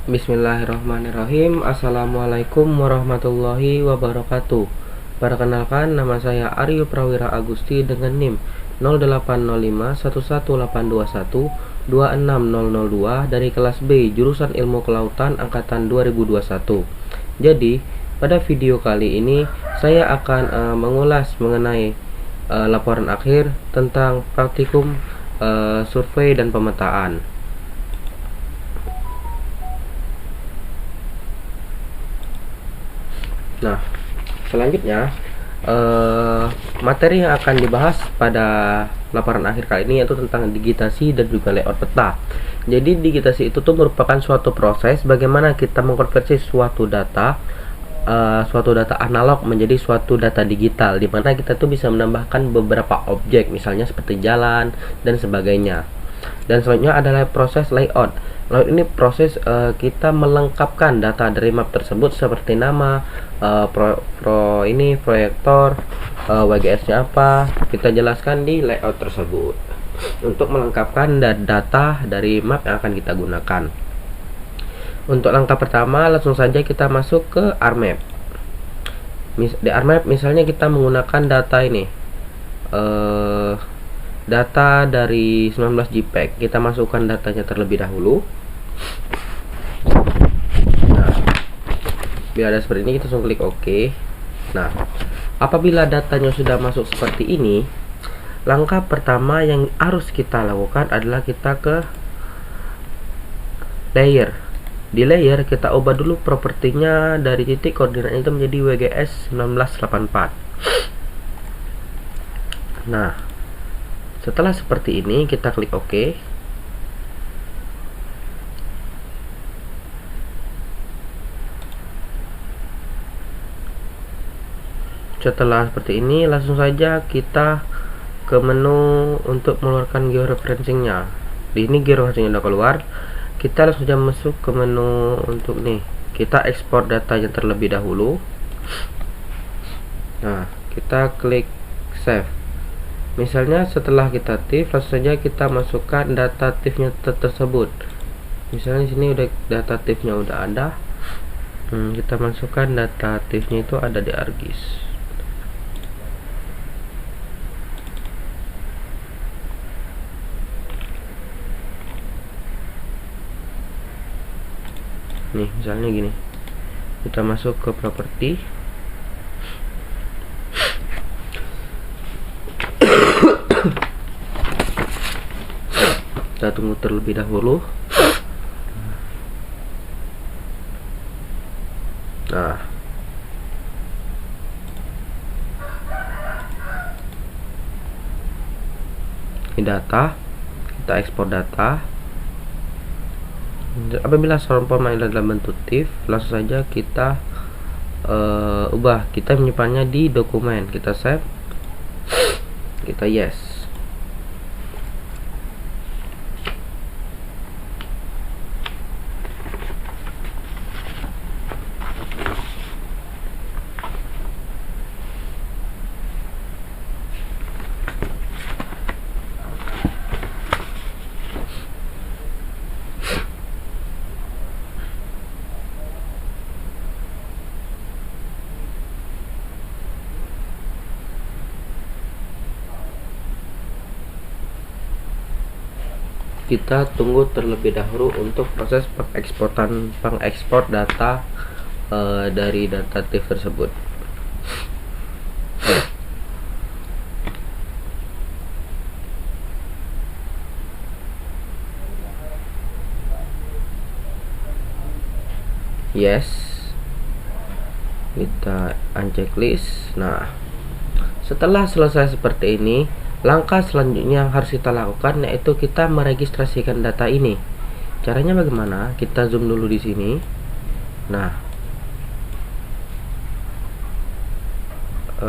Bismillahirrahmanirrahim. Assalamualaikum warahmatullahi wabarakatuh. Perkenalkan, nama saya Aryo Prawira Agusti dengan NIM 0805 11821 26002 dari kelas B jurusan Ilmu Kelautan angkatan 2021. Jadi, pada video kali ini saya akan mengulas mengenai laporan akhir tentang praktikum survei dan pemetaan. Nah, selanjutnya materi yang akan dibahas pada laporan akhir kali ini yaitu tentang digitasi dan juga layout peta. Jadi digitasi itu tuh merupakan suatu proses bagaimana kita mengkonversi suatu data analog menjadi suatu data digital, di mana kita tuh bisa menambahkan beberapa objek, misalnya seperti jalan dan sebagainya. Dan selanjutnya adalah proses layout. Layout ini proses kita melengkapkan data dari map tersebut seperti nama, proyektor, WGS-nya apa, kita jelaskan di layout tersebut untuk melengkapkan data dari map yang akan kita gunakan. Untuk langkah pertama, langsung saja kita masuk ke ArcMap. Di ArcMap misalnya kita menggunakan data ini, data dari 19 JPEG. Kita masukkan datanya terlebih dahulu. Nah, bila ada seperti ini, kita langsung klik OK. Nah, apabila datanya sudah masuk seperti ini, langkah pertama yang harus kita lakukan adalah kita ke layer. Di layer kita ubah dulu propertinya dari titik koordinatnya itu menjadi WGS 1984. Nah, setelah seperti ini kita klik OK. Setelah seperti ini, langsung saja kita ke menu untuk mengeluarkan georeferencingnya. Di ini georeferencingnya udah keluar. Kita langsung saja masuk ke menu untuk nih, kita ekspor datanya terlebih dahulu. Nah, kita klik save. Misalnya setelah kita TIFF, langsung saja kita masukkan data TIFF-nya tersebut. Misalnya di sini udah data TIFF-nya udah ada. Kita masukkan data TIFF-nya itu ada di ArcGIS. Nih, misalnya gini. Kita masuk ke properti. Kita tunggu terlebih dahulu. Nah, ini data, kita ekspor data. Apabila source format dalam bentuk TIFF, langsung saja kita ubah, kita menyimpannya di dokumen, kita save, kita yes. Kita tunggu terlebih dahulu untuk proses pengekspor data dari data TIFF tersebut. Yes, kita uncheck list. Nah, setelah selesai seperti ini, langkah selanjutnya yang harus kita lakukan yaitu kita meregistrasikan data ini. Caranya bagaimana? Kita zoom dulu di sini. Nah,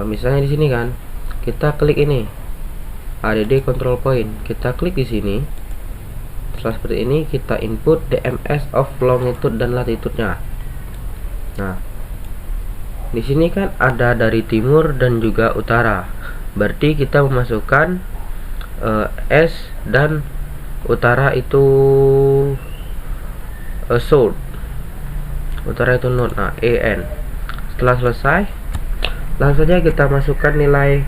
misalnya di sini kan, kita klik ini, ADD control point. Kita klik di sini. Setelah seperti ini, kita input DMS of longitude dan latitude-nya. Nah, di sini kan ada dari timur dan juga utara. Berarti kita memasukkan S dan utara itu south. utara itu 0. Nah, EN. Setelah selesai, langsung saja kita masukkan nilai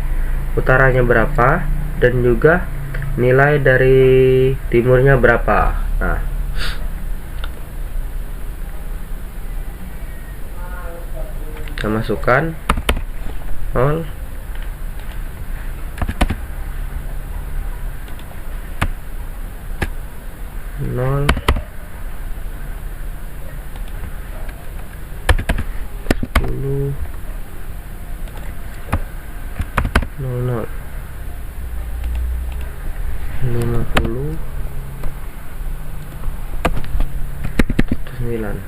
utaranya berapa dan juga nilai dari timurnya berapa. Nah, kita masukkan 0, 0, 10, 00, 50, 9.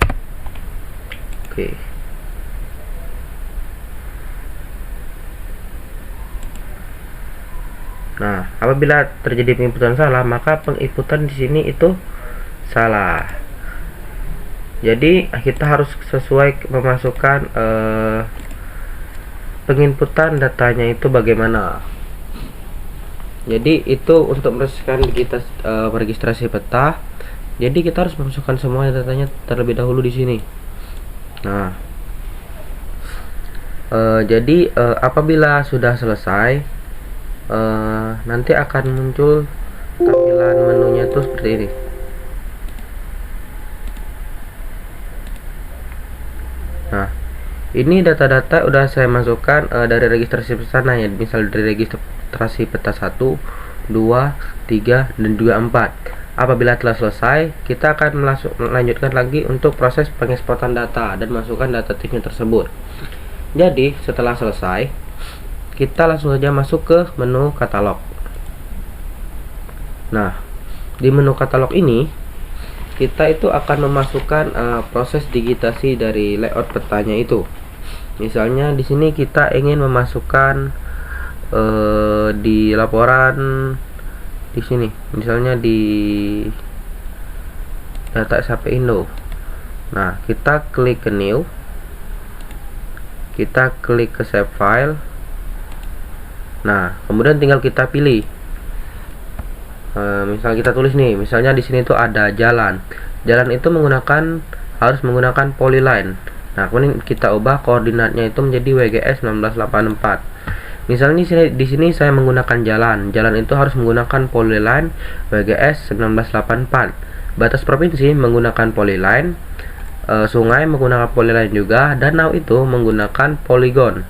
Oke. Nah, apabila terjadi penginputan salah, maka penginputan di sini itu salah. Jadi kita harus sesuai memasukkan penginputan datanya itu bagaimana. Jadi itu untuk meresmikan kita registrasi peta. Jadi kita harus memasukkan semua datanya terlebih dahulu di sini. Nah, jadi apabila sudah selesai, nanti akan muncul tampilan menunya tuh seperti ini. Nah, ini data-data udah saya masukkan dari registrasi sana ya, misal dari registrasi peta 1, 2, 3, dan juga 4. Apabila telah selesai, kita akan melanjutkan lagi untuk proses pengeksportan data dan masukkan data tipnya tersebut. Jadi setelah selesai, kita langsung saja masuk ke menu katalog. Nah, di menu katalog ini kita itu akan memasukkan proses digitasi dari layout petanya itu. Misalnya di sini kita ingin memasukkan di laporan di sini, misalnya di data SAP Indo. Nah, kita klik ke new, kita klik ke save file. Nah, kemudian tinggal kita pilih. Misal kita tulis nih, misalnya di sini tuh ada jalan. Jalan itu harus menggunakan polyline. Nah, kemudian kita ubah koordinatnya itu menjadi WGS 1984. Misalnya di sini saya menggunakan jalan. Jalan itu harus menggunakan polyline WGS 1984. Batas provinsi menggunakan polyline, sungai menggunakan polyline juga, danau itu menggunakan polygon.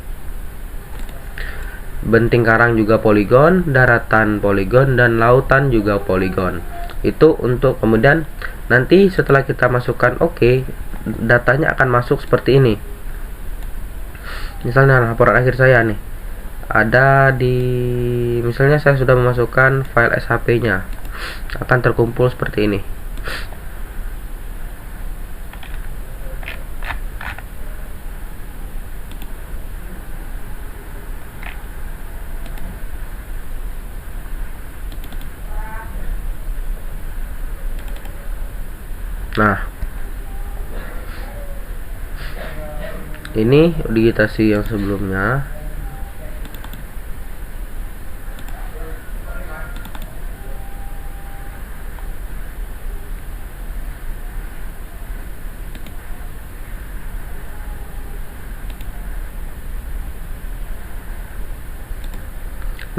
Benting karang juga polygon, daratan polygon, dan lautan juga polygon. Itu untuk kemudian nanti setelah kita masukkan oke, datanya akan masuk seperti ini. Misalnya laporan akhir saya nih ada di, misalnya saya sudah memasukkan file SHP nya, akan terkumpul seperti ini. Nah, ini digitasi yang sebelumnya.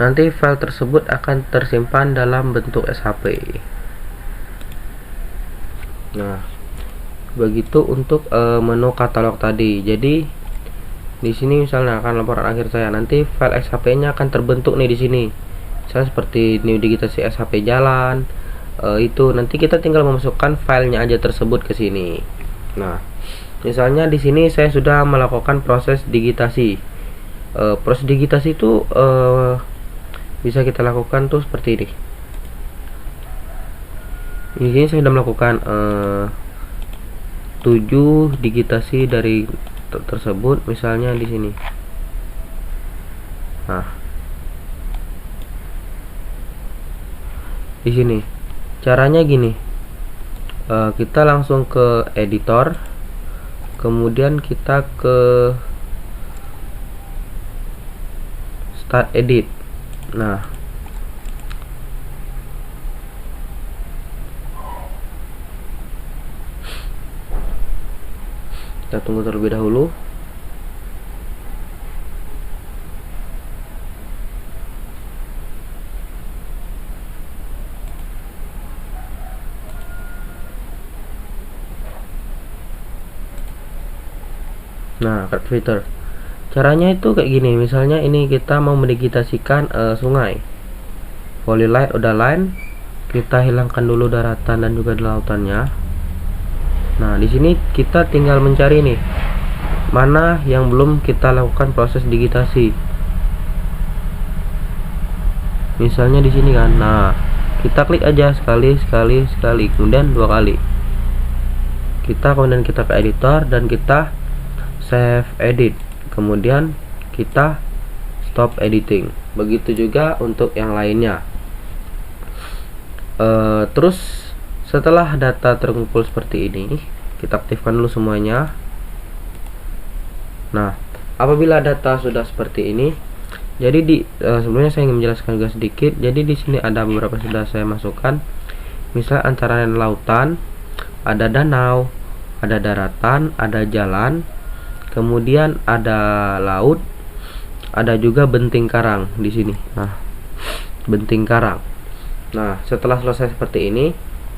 Nanti file tersebut akan tersimpan dalam bentuk SHP. Nah, begitu untuk menu katalog tadi. Jadi di sini misalnya akan laporan akhir saya, nanti file SHP-nya akan terbentuk nih di sini. Misalnya seperti new digitasi SHP jalan, itu nanti kita tinggal memasukkan filenya aja tersebut ke sini. Nah, misalnya di sini saya sudah melakukan proses digitasi. Proses digitasi itu bisa kita lakukan tuh seperti ini. Di sini saya sudah melakukan 7 digitasi dari tersebut, misalnya di sini. Nah, di sini caranya gini, kita langsung ke editor, kemudian kita ke start edit. Nah, Kita tunggu terlebih dahulu. Nah, cut filter. Caranya itu kayak gini. Misalnya ini kita mau mendigitasikan sungai. Polyline udah line, kita hilangkan dulu daratan dan juga lautannya. Nah, di sini kita tinggal mencari nih mana yang belum kita lakukan proses digitasi. Misalnya di sini kan. Nah, kita klik aja sekali, kemudian 2 kali. Kemudian kita ke editor dan kita save edit, kemudian kita stop editing. Begitu juga untuk yang lainnya. Terus setelah data terkumpul seperti ini, kita aktifkan dulu semuanya. Nah, apabila data sudah seperti ini, jadi sebelumnya saya ingin menjelaskan juga sedikit. Jadi di sini ada beberapa sudah saya masukkan. Misalnya antara lautan, ada danau, ada daratan, ada jalan, kemudian ada laut, ada juga benting karang di sini. Nah, benting karang. Nah, setelah selesai seperti ini,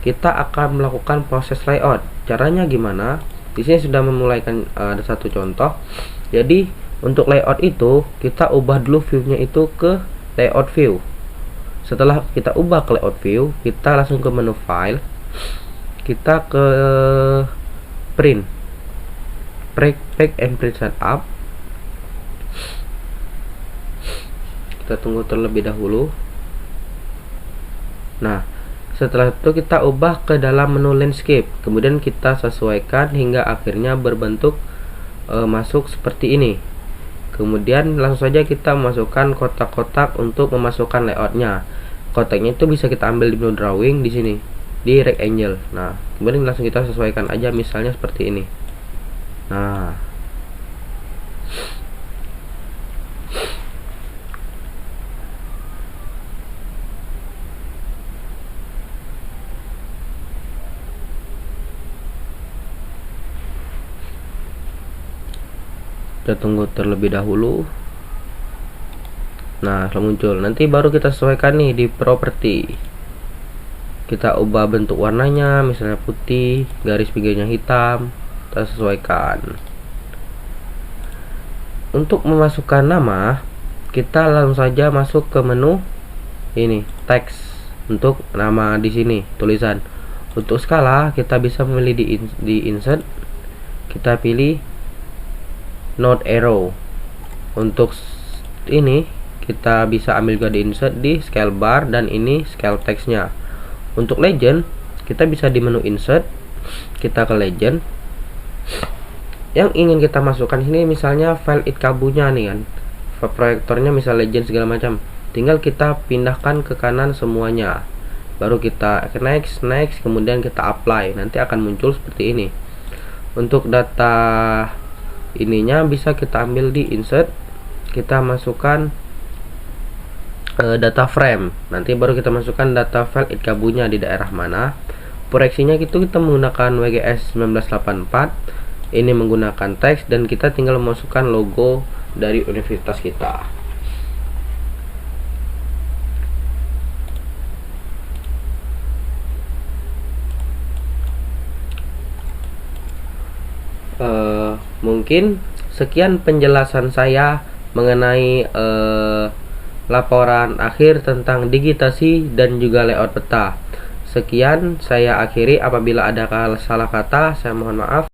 kita akan melakukan proses layout. Caranya gimana? Di sini sudah memulaikan ada satu contoh. Jadi untuk layout itu kita ubah dulu view-nya itu ke layout view. Setelah kita ubah ke layout view, kita langsung ke menu file. Kita ke print, pack and print setup. Kita tunggu terlebih dahulu. Nah, setelah itu kita ubah ke dalam menu landscape, kemudian kita sesuaikan hingga akhirnya berbentuk masuk seperti ini. Kemudian langsung saja kita masukkan kotak-kotak untuk memasukkan layoutnya. Kotaknya itu bisa kita ambil di menu drawing di sini, di rectangle. Nah, kemudian langsung kita sesuaikan aja, misalnya seperti ini. Nah, kita tunggu terlebih dahulu. Nah, setelah muncul, nanti baru kita sesuaikan nih di properti. Kita ubah bentuk warnanya, misalnya putih, garis pinggirnya hitam, kita sesuaikan. Untuk memasukkan nama, kita langsung saja masuk ke menu ini, teks. Untuk nama di sini, tulisan. Untuk skala, kita bisa memilih di insert. Kita pilih node arrow. Untuk ini kita bisa ambil juga di insert di scale bar, dan ini scale teksnya. Untuk legend kita bisa di menu insert, kita ke legend. Yang ingin kita masukkan sini misalnya file itkabunya nih kan, proyektornya misal legend segala macam, tinggal kita pindahkan ke kanan semuanya, baru kita next, kemudian kita apply, nanti akan muncul seperti ini. Untuk data ininya bisa kita ambil di insert, kita masukkan data frame, nanti baru kita masukkan data file itkabunya di daerah mana. Proyeksinya itu kita menggunakan WGS 1984, ini menggunakan teks, dan kita tinggal memasukkan logo dari universitas kita. Mungkin sekian penjelasan saya mengenai laporan akhir tentang digitasi dan juga layout peta. Sekian saya akhiri, apabila ada salah kata saya mohon maaf.